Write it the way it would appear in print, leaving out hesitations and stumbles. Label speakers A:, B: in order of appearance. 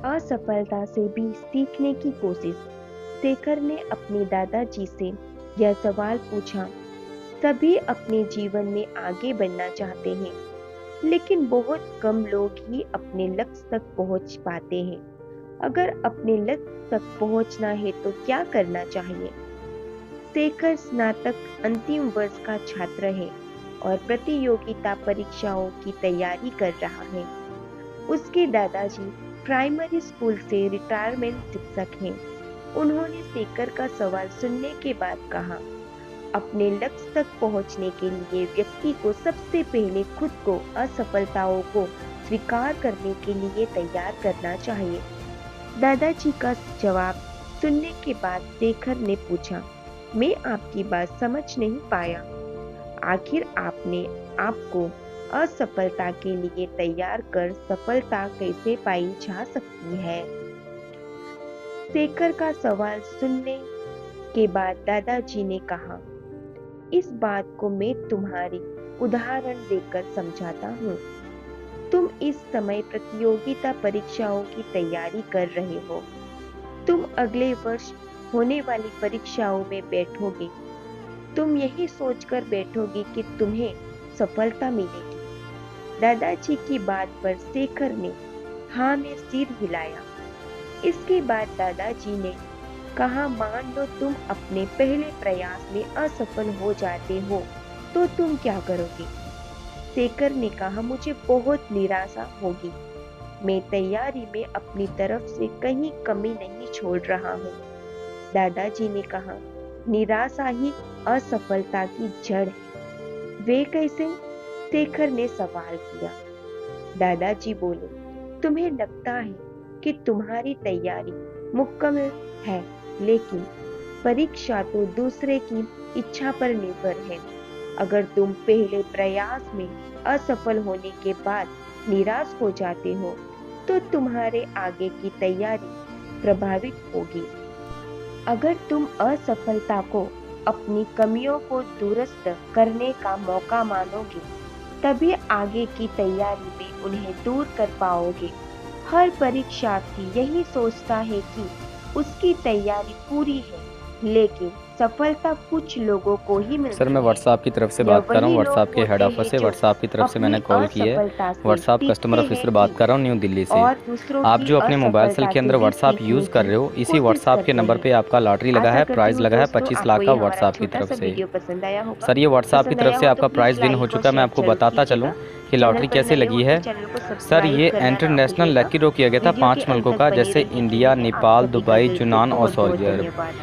A: असफलता से भी सीखने की कोशिश। शेखर ने अपने दादाजी से यह सवाल पूछा। सभी अपने जीवन में आगे बढ़ना चाहते हैं, लेकिन बहुत कम लोग ही अपने लक्ष्य तक पहुंच पाते हैं। अगर अपने लक्ष्य तक पहुंचना है तो क्या करना चाहिए? शेखर स्नातक अंतिम वर्ष का छात्र है और प्रतियोगिता परीक्षाओं की तैयारी कर रहा है। उसके दादाजी प्राइमरी स्कूल से रिटायरमेंट शिक्षक हैं। उन्होंने शेखर का सवाल सुनने के बाद कहा, अपने लक्ष्य तक पहुंचने के लिए व्यक्ति को सबसे पहले खुद को असफलताओं को स्वीकार करने के लिए तैयार करना चाहिए। दादाजी का जवाब सुनने के बाद शेखर ने पूछा, मैं आपकी बात समझ नहीं पाया। आखिर आपने आपको असफलता के लिए तैयार कर सफलता कैसे पाई जा सकती है? शेखर का सवाल सुनने के बाद दादाजी ने कहा, इस बात को मैं तुम्हारी उदाहरण देकर समझाता हूँ। तुम इस समय प्रतियोगिता परीक्षाओं की तैयारी कर रहे हो। तुम अगले वर्ष होने वाली परीक्षाओं में बैठोगे। तुम यही सोचकर बैठोगे कि तुम्हें सफलता मिलेगी। दादाजी की बात पर शेखर ने हाँ में सिर हिलाया। इसके बाद दादाजी ने कहा, मान लो तुम अपने पहले प्रयास में असफल हो जाते हो तो तुम क्या करोगे? शेखर ने कहा, मुझे बहुत निराशा होगी। मैं तैयारी में अपनी तरफ से कहीं कमी नहीं छोड़ रहा हूँ। दादाजी ने कहा, निराशा ही असफलता की जड़ है। वे कैसे? शेखर ने सवाल किया। दादाजी बोले, तुम्हें लगता है कि तुम्हारी तैयारी मुकम्मल है, लेकिन परीक्षा तो दूसरे की इच्छा पर निर्भर है। अगर तुम पहले प्रयास में असफल होने के बाद निराश हो जाते हो तो तुम्हारे आगे की तैयारी प्रभावित होगी। अगर तुम असफलता को अपनी कमियों को दुरुस्त करने का मौका मानोगे, तभी आगे की तैयारी में उन्हें दूर कर पाओगे। हर परीक्षार्थी यही सोचता है कि उसकी तैयारी पूरी है, लेकिन सफलता कुछ लोगों को ही मिलती है।
B: सर, मैं व्हाट्सएप की तरफ से बात कर रहा हूँ। व्हाट्सएप के हेड ऑफिस से व्हाट्सएप की तरफ से मैंने कॉल की है। व्हाट्सएप कस्टमर ऑफिसर बात कर रहा हूँ, न्यू दिल्ली से। आप जो अपने मोबाइल सेल के अंदर व्हाट्सएप यूज़ कर रहे हो, इसी व्हाट्सएप के नंबर पे आपका लॉटरी लगा है, प्राइज़ लगा है 25 लाख का व्हाट्सएप की तरफ से। सर, ये व्हाट्सएप की तरफ से आपका प्राइज़ विन हो चुका है। मैं आपको बताता चलूँ कि लॉटरी कैसे लगी है। सर, ये इंटरनेशनल लकी ड्रॉ किया गया था 5 मुल्कों का, जैसे इंडिया, नेपाल, दुबई, यूनान और सऊदी अरब।